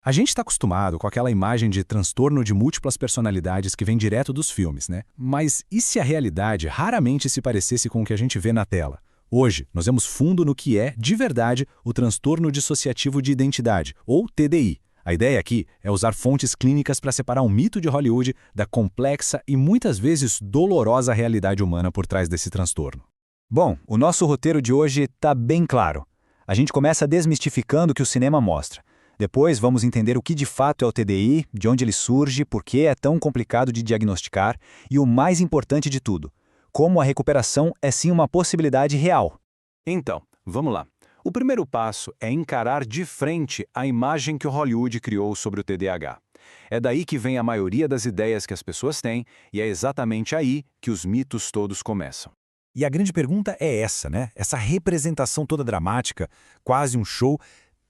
A gente está acostumado com aquela imagem de transtorno de múltiplas personalidades que vem direto dos filmes, né? Mas e se a realidade raramente se parecesse com o que a gente vê na tela? Hoje, nós vemos fundo no que é, de verdade, o transtorno dissociativo de identidade, ou TDI. A ideia aqui é usar fontes clínicas para separar um mito de Hollywood da complexa e muitas vezes dolorosa realidade humana por trás desse transtorno. Bom, o nosso roteiro de hoje está bem claro. A gente começa desmistificando o que o cinema mostra. Depois vamos entender o que de fato é o TDI, de onde ele surge, por que é tão complicado de diagnosticar e o mais importante de tudo, como a recuperação é sim uma possibilidade real. Então, vamos lá. O primeiro passo é encarar de frente a imagem que o Hollywood criou sobre o TDAH. É daí que vem a maioria das ideias que as pessoas têm e é exatamente aí que os mitos todos começam. E a grande pergunta é essa, né? Essa representação toda dramática, quase um show,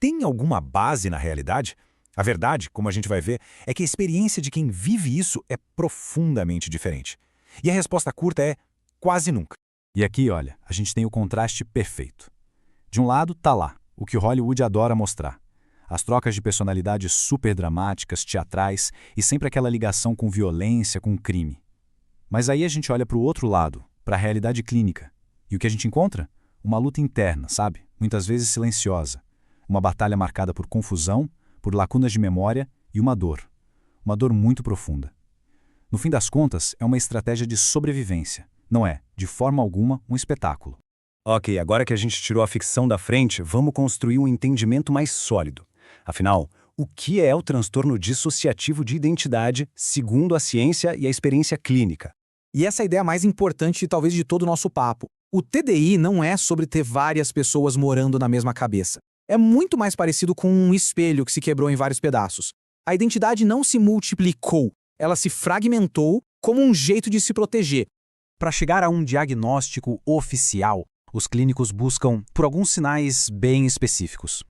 tem alguma base na realidade? A verdade, como a gente vai ver, é que a experiência de quem vive isso é profundamente diferente. E a resposta curta é quase nunca. E aqui, olha, a gente tem o contraste perfeito. De um lado, tá lá, o que Hollywood adora mostrar. As trocas de personalidades super dramáticas, teatrais e sempre aquela ligação com violência, com crime. Mas aí a gente olha para o outro lado, para a realidade clínica. E o que a gente encontra? Uma luta interna, sabe? Muitas vezes silenciosa. Uma batalha marcada por confusão, por lacunas de memória e uma dor. Uma dor muito profunda. No fim das contas, é uma estratégia de sobrevivência. Não é, de forma alguma, um espetáculo. Ok, agora que a gente tirou a ficção da frente, vamos construir um entendimento mais sólido. Afinal, o que é o transtorno dissociativo de identidade, segundo a ciência e a experiência clínica? E essa é a ideia mais importante, talvez, de todo o nosso papo. O TDI não é sobre ter várias pessoas morando na mesma cabeça. É muito mais parecido com um espelho que se quebrou em vários pedaços. A identidade não se multiplicou, ela se fragmentou como um jeito de se proteger. Para chegar a um diagnóstico oficial, os clínicos buscam por alguns sinais bem específicos.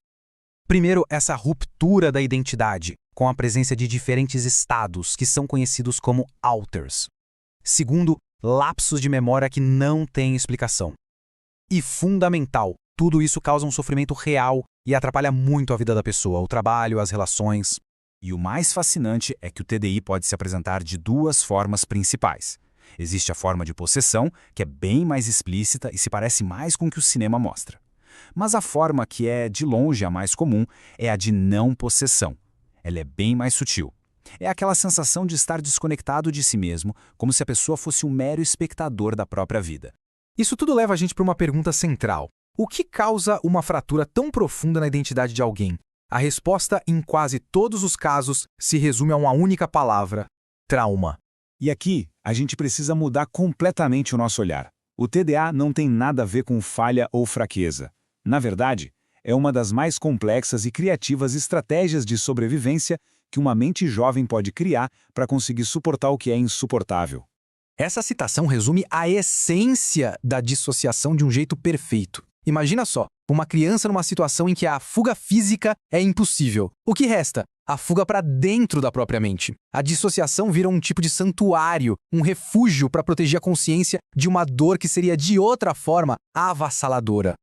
Primeiro, essa ruptura da identidade, com a presença de diferentes estados que são conhecidos como alters. Segundo, lapsos de memória que não têm explicação. E fundamental, tudo isso causa um sofrimento real e atrapalha muito a vida da pessoa, o trabalho, as relações. E o mais fascinante é que o TDI pode se apresentar de duas formas principais. Existe a forma de possessão, que é bem mais explícita e se parece mais com o que o cinema mostra. Mas a forma que é, de longe, a mais comum é a de não possessão. Ela é bem mais sutil. É aquela sensação de estar desconectado de si mesmo, como se a pessoa fosse um mero espectador da própria vida. Isso tudo leva a gente para uma pergunta central. O que causa uma fratura tão profunda na identidade de alguém? A resposta, em quase todos os casos, se resume a uma única palavra: trauma. E aqui, a gente precisa mudar completamente o nosso olhar. O TDA não tem nada a ver com falha ou fraqueza. Na verdade, é uma das mais complexas e criativas estratégias de sobrevivência que uma mente jovem pode criar para conseguir suportar o que é insuportável. Essa citação resume a essência da dissociação de um jeito perfeito. Imagina só, uma criança numa situação em que a fuga física é impossível. O que resta? A fuga para dentro da própria mente. A dissociação vira um tipo de santuário, um refúgio para proteger a consciência de uma dor que seria, de outra forma, avassaladora.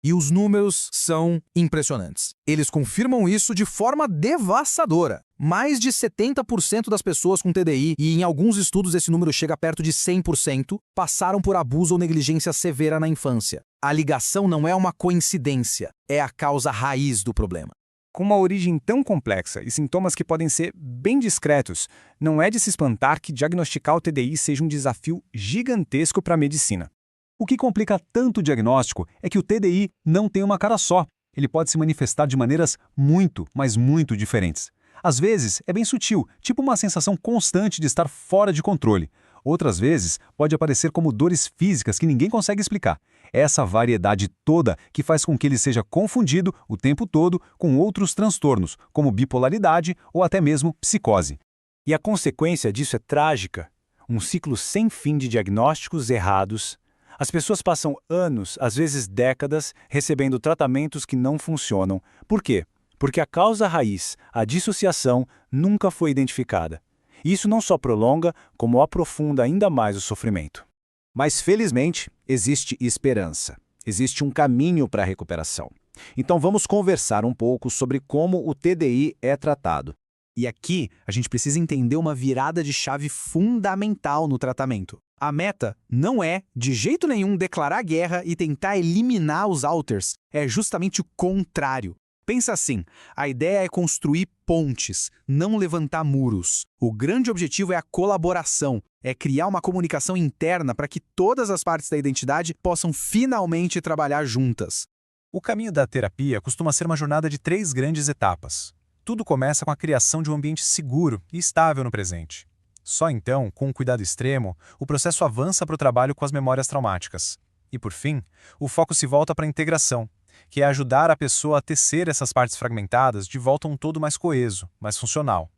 E os números são impressionantes. Eles confirmam isso de forma devastadora. Mais de 70% das pessoas com TDI, e em alguns estudos esse número chega perto de 100%, passaram por abuso ou negligência severa na infância. A ligação não é uma coincidência, é a causa raiz do problema. Com uma origem tão complexa e sintomas que podem ser bem discretos, não é de se espantar que diagnosticar o TDI seja um desafio gigantesco para a medicina. O que complica tanto o diagnóstico é que o TDI não tem uma cara só. Ele pode se manifestar de maneiras muito, mas muito diferentes. Às vezes, é bem sutil, tipo uma sensação constante de estar fora de controle. Outras vezes, pode aparecer como dores físicas que ninguém consegue explicar. É essa variedade toda que faz com que ele seja confundido o tempo todo com outros transtornos, como bipolaridade ou até mesmo psicose. E a consequência disso é trágica. Um ciclo sem fim de diagnósticos errados. As pessoas passam anos, às vezes décadas, recebendo tratamentos que não funcionam. Por quê? Porque a causa raiz, a dissociação, nunca foi identificada. Isso não só prolonga, como aprofunda ainda mais o sofrimento. Mas, felizmente, existe esperança. Existe um caminho para a recuperação. Então vamos conversar um pouco sobre como o TDI é tratado. E aqui, a gente precisa entender uma virada de chave fundamental no tratamento. A meta não é, de jeito nenhum, declarar guerra e tentar eliminar os alters. É justamente o contrário. Pensa assim, a ideia é construir pontes, não levantar muros. O grande objetivo é a colaboração, é criar uma comunicação interna para que todas as partes da identidade possam finalmente trabalhar juntas. O caminho da terapia costuma ser uma jornada de 3 grandes etapas. Tudo começa com a criação de um ambiente seguro e estável no presente. Só então, com um cuidado extremo, o processo avança para o trabalho com as memórias traumáticas. E, por fim, o foco se volta para a integração, que é ajudar a pessoa a tecer essas partes fragmentadas de volta a um todo mais coeso, mais funcional.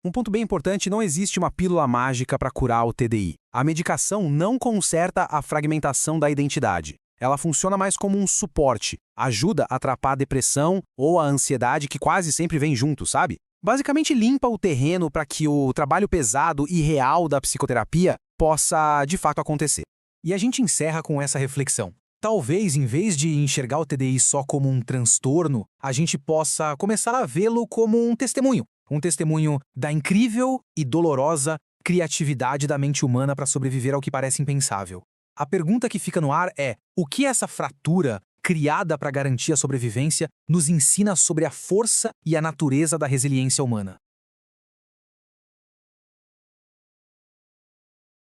Um ponto bem importante, não existe uma pílula mágica para curar o TDI. A medicação não conserta a fragmentação da identidade. Ela funciona mais como um suporte, ajuda a tratar a depressão ou a ansiedade que quase sempre vem junto, sabe? Basicamente limpa o terreno para que o trabalho pesado e real da psicoterapia possa, de fato, acontecer. E a gente encerra com essa reflexão. Talvez, em vez de enxergar o TDI só como um transtorno, a gente possa começar a vê-lo como um testemunho. Um testemunho da incrível e dolorosa criatividade da mente humana para sobreviver ao que parece impensável. A pergunta que fica no ar é: o que essa fratura, criada para garantir a sobrevivência, nos ensina sobre a força e a natureza da resiliência humana?